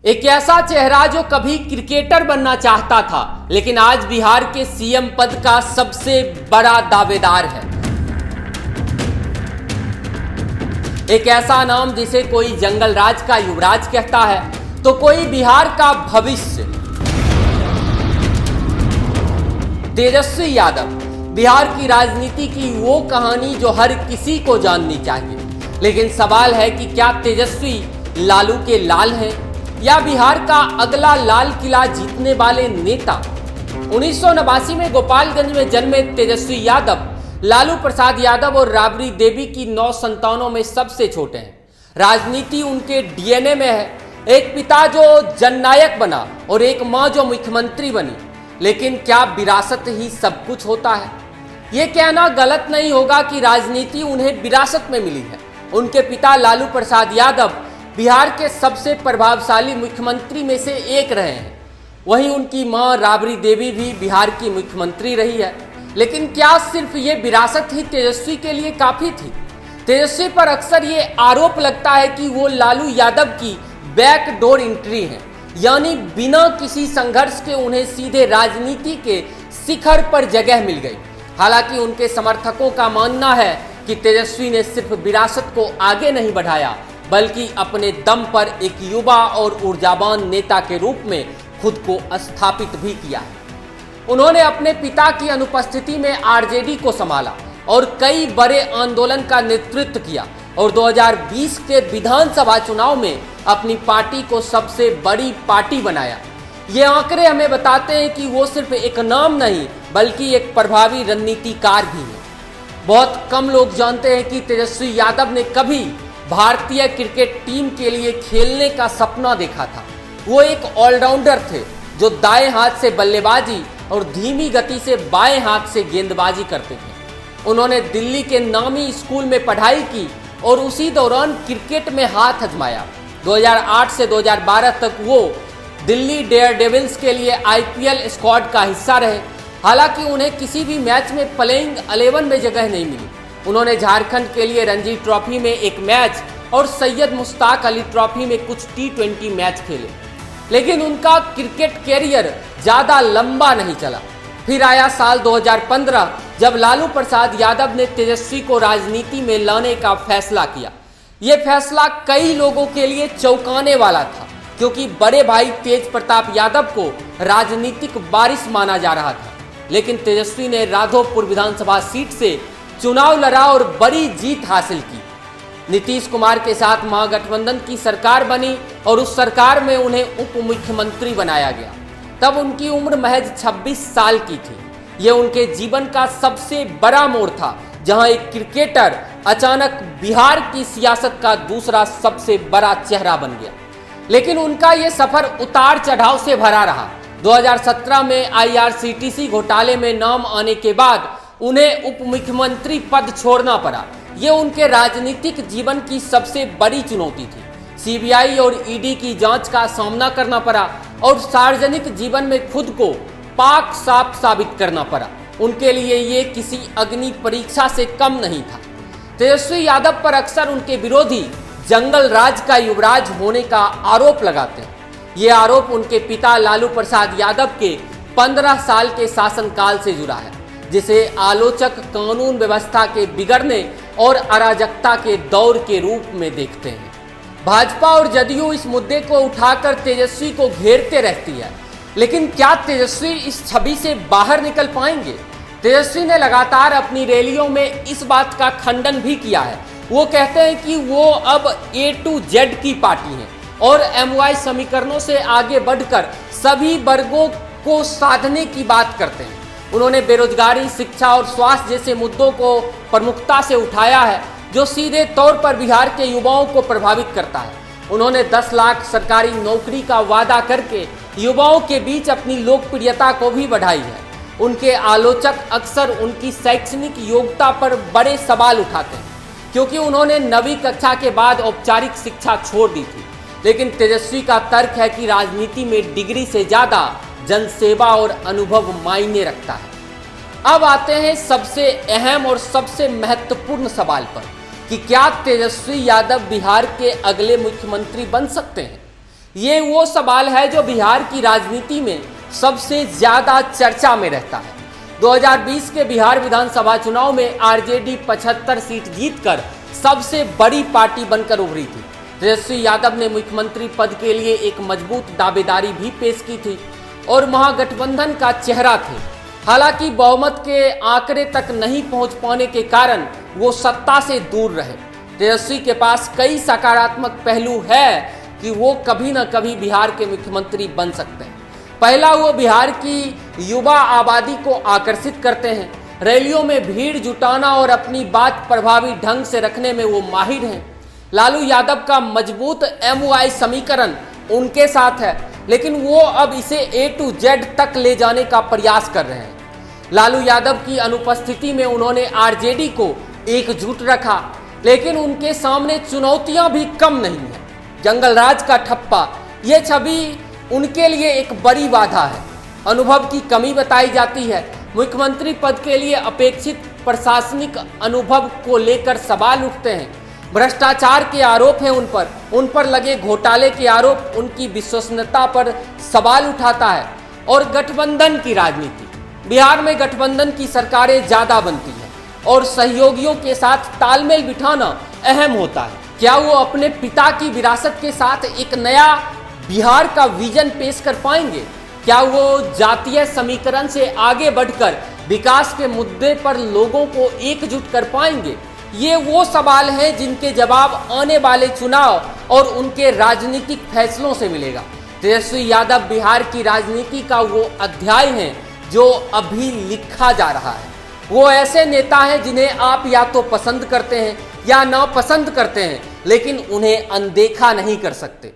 एक ऐसा चेहरा जो कभी क्रिकेटर बनना चाहता था लेकिन आज बिहार के सीएम पद का सबसे बड़ा दावेदार है। एक ऐसा नाम जिसे कोई जंगल राज का युवराज कहता है तो कोई बिहार का भविष्य। तेजस्वी यादव बिहार की राजनीति की वो कहानी जो हर किसी को जाननी चाहिए। लेकिन सवाल है कि क्या तेजस्वी लालू के लाल हैं या बिहार का अगला लाल किला जीतने वाले नेता। 1989 में गोपालगंज में जन्मे तेजस्वी यादव लालू प्रसाद यादव और राबड़ी देवी की 9 संतानों में सबसे छोटे हैं। राजनीति उनके डीएनए में है। एक पिता जो जननायक बना और एक मां जो मुख्यमंत्री बनी। लेकिन क्या विरासत ही सब कुछ होता है? ये कहना गलत नहीं होगा कि राजनीति उन्हें विरासत में मिली है। उनके पिता लालू प्रसाद यादव बिहार के सबसे प्रभावशाली मुख्यमंत्री में से एक रहे हैं। वहीं उनकी मां राबड़ी देवी भी बिहार की मुख्यमंत्री रही है। लेकिन क्या सिर्फ ये विरासत ही तेजस्वी के लिए काफी थी? तेजस्वी पर अक्सर ये आरोप लगता है कि वो लालू यादव की बैकडोर एंट्री है, यानी बिना किसी संघर्ष के उन्हें सीधे राजनीति के शिखर पर जगह मिल गई। हालांकि उनके समर्थकों का मानना है कि तेजस्वी ने सिर्फ विरासत को आगे नहीं बढ़ाया बल्कि अपने दम पर एक युवा और ऊर्जावान नेता के रूप में खुद को स्थापित भी किया है। उन्होंने अपने पिता की अनुपस्थिति में आरजेडी को संभाला और कई बड़े आंदोलन का नेतृत्व किया और 2020 के विधानसभा चुनाव में अपनी पार्टी को सबसे बड़ी पार्टी बनाया। ये आंकड़े हमें बताते हैं कि वो सिर्फ एक नाम नहीं बल्कि एक प्रभावी रणनीतिकार भी है। बहुत कम लोग जानते हैं कि तेजस्वी यादव ने कभी भारतीय क्रिकेट टीम के लिए खेलने का सपना देखा था। वो एक ऑलराउंडर थे जो दाएं हाथ से बल्लेबाजी और धीमी गति से बाएं हाथ से गेंदबाजी करते थे। उन्होंने दिल्ली के नामी स्कूल में पढ़ाई की और उसी दौरान क्रिकेट में हाथ आजमाया। 2008 से 2012 तक वो दिल्ली डेयरडेविल्स के लिए आईपीएल स्क्वाड का हिस्सा रहे। हालांकि उन्हें किसी भी मैच में प्लेइंग 11 में जगह नहीं मिली। उन्होंने झारखंड के लिए रणजी ट्रॉफी में एक मैच और सैयद मुश्ताक अली ट्रॉफी में कुछ T20 मैच खेले। लेकिन उनका क्रिकेट कैरियर ज़्यादा लंबा नहीं चला। फिर आया साल 2015 जब लालू प्रसाद यादव ने तेजस्वी को राजनीति में लाने का फैसला किया। ये फैसला कई लोगों के लिए चौंकाने वाला था क्योंकि बड़े भाई तेज प्रताप यादव को राजनीतिक वारिस माना जा रहा था। लेकिन तेजस्वी ने राघोपुर विधानसभा सीट से चुनाव लड़ा और बड़ी जीत हासिल की। नीतीश कुमार के साथ महागठबंधन की सरकार बनी और उस सरकार में उन्हें उप मुख्यमंत्री बनाया गया। तब उनकी उम्र महज 26 साल की थी। ये उनके जीवन का सबसे बड़ा मोड़ था जहां एक क्रिकेटर अचानक बिहार की सियासत का दूसरा सबसे बड़ा चेहरा बन गया। लेकिन उनका ये सफर उतार चढ़ाव से भरा रहा। 2017 में IRCTC घोटाले में नाम आने के बाद उन्हें उप मुख्यमंत्री पद छोड़ना पड़ा। ये उनके राजनीतिक जीवन की सबसे बड़ी चुनौती थी। CBI और ED की जांच का सामना करना पड़ा और सार्वजनिक जीवन में खुद को पाक साफ साबित करना पड़ा। उनके लिए ये किसी अग्नि परीक्षा से कम नहीं था। तेजस्वी यादव पर अक्सर उनके विरोधी जंगल राज का युवराज होने का आरोप लगाते हैं। ये आरोप उनके पिता लालू प्रसाद यादव के 15 साल के शासनकाल से जुड़ा है, जिसे आलोचक कानून व्यवस्था के बिगड़ने और अराजकता के दौर के रूप में देखते हैं। भाजपा और जदयू इस मुद्दे को उठाकर तेजस्वी को घेरते रहती है। लेकिन क्या तेजस्वी इस छवि से बाहर निकल पाएंगे? तेजस्वी ने लगातार अपनी रैलियों में इस बात का खंडन भी किया है। वो कहते हैं कि वो अब A to Z की पार्टी है और MY समीकरणों से आगे बढ़कर सभी वर्गों को साधने की बात करते हैं। उन्होंने बेरोजगारी, शिक्षा और स्वास्थ्य जैसे मुद्दों को प्रमुखता से उठाया है जो सीधे तौर पर बिहार के युवाओं को प्रभावित करता है। उन्होंने 10 लाख सरकारी नौकरी का वादा करके युवाओं के बीच अपनी लोकप्रियता को भी बढ़ाई है। उनके आलोचक अक्सर उनकी शैक्षणिक योग्यता पर बड़े सवाल उठाते हैं क्योंकि उन्होंने 9वीं कक्षा के बाद औपचारिक शिक्षा छोड़ दी थी। लेकिन तेजस्वी का तर्क है कि राजनीति में डिग्री से ज़्यादा जनसेवा और अनुभव मायने रखता है। अब आते हैं सबसे अहम और सबसे महत्वपूर्ण सवाल पर कि क्या तेजस्वी यादव बिहार के अगले मुख्यमंत्री बन सकते हैं? ये वो सवाल है जो बिहार की राजनीति में सबसे ज्यादा चर्चा में रहता है। 2020 के बिहार विधानसभा चुनाव में आरजेडी 75 सीट जीतकर सबसे बड़ी पार्टी बनकर उभरी थी। तेजस्वी यादव ने मुख्यमंत्री पद के लिए एक मजबूत दावेदारी भी पेश की थी और महागठबंधन का चेहरा थे। हालांकि बहुमत के आंकड़े तक नहीं पहुंच पाने के कारण वो सत्ता से दूर रहे। तेजस्वी के पास कई सकारात्मक पहलू है कि वो कभी न कभी बिहार के मुख्यमंत्री बन सकते हैं। पहला, वो बिहार की युवा आबादी को आकर्षित करते हैं। रैलियों में भीड़ जुटाना और अपनी बात प्रभावी ढंग से रखने में वो माहिर हैं। लालू यादव का मजबूत MOI समीकरण उनके साथ है, लेकिन वो अब इसे A to Z तक ले जाने का प्रयास कर रहे हैं। लालू यादव की अनुपस्थिति में उन्होंने आरजेडी को एकजुट रखा, लेकिन उनके सामने चुनौतियां भी कम नहीं है। जंगल राज का ठप्पा, ये छवि उनके लिए एक बड़ी बाधा है। अनुभव की कमी बताई जाती है। मुख्यमंत्री पद के लिए अपेक्षित प्रशासनिक अनुभव को लेकर सवाल उठते हैं। भ्रष्टाचार के आरोप हैं उन पर लगे घोटाले के आरोप उनकी विश्वसनीयता पर सवाल उठाता है। और गठबंधन की राजनीति, बिहार में गठबंधन की सरकारें ज्यादा बनती हैं और सहयोगियों के साथ तालमेल बिठाना अहम होता है। क्या वो अपने पिता की विरासत के साथ एक नया बिहार का विजन पेश कर पाएंगे? क्या वो जातीय समीकरण से आगे बढ़कर विकास के मुद्दे पर लोगों को एकजुट कर पाएंगे? ये वो सवाल हैं जिनके जवाब आने वाले चुनाव और उनके राजनीतिक फैसलों से मिलेगा। तेजस्वी यादव बिहार की राजनीति का वो अध्याय है जो अभी लिखा जा रहा है। वो ऐसे नेता हैं जिन्हें आप या तो पसंद करते हैं या नापसंद करते हैं, लेकिन उन्हें अनदेखा नहीं कर सकते।